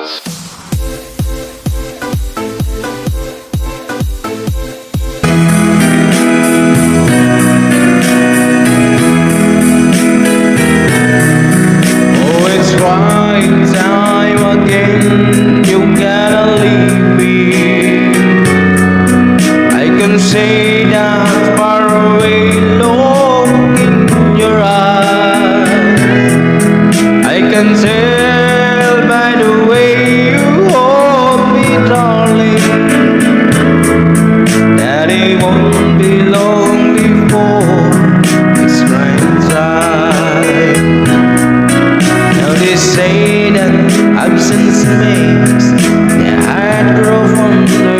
Oh, it's right time again. You gotta leave me. I can say that far away look in your eyes. I can tell by the way you hold me, darling, that it won't be long before it's right time. Now they say that absence makes the heart grow fonder,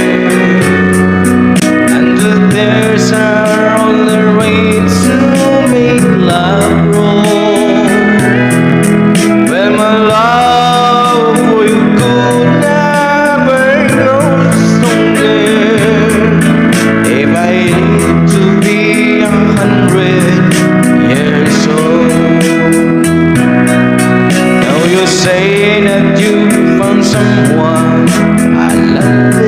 and the tears are on the way to make love grow. Well, my love for you could never grow stronger if I live to be 100 years old. Now you say that you found someone I love.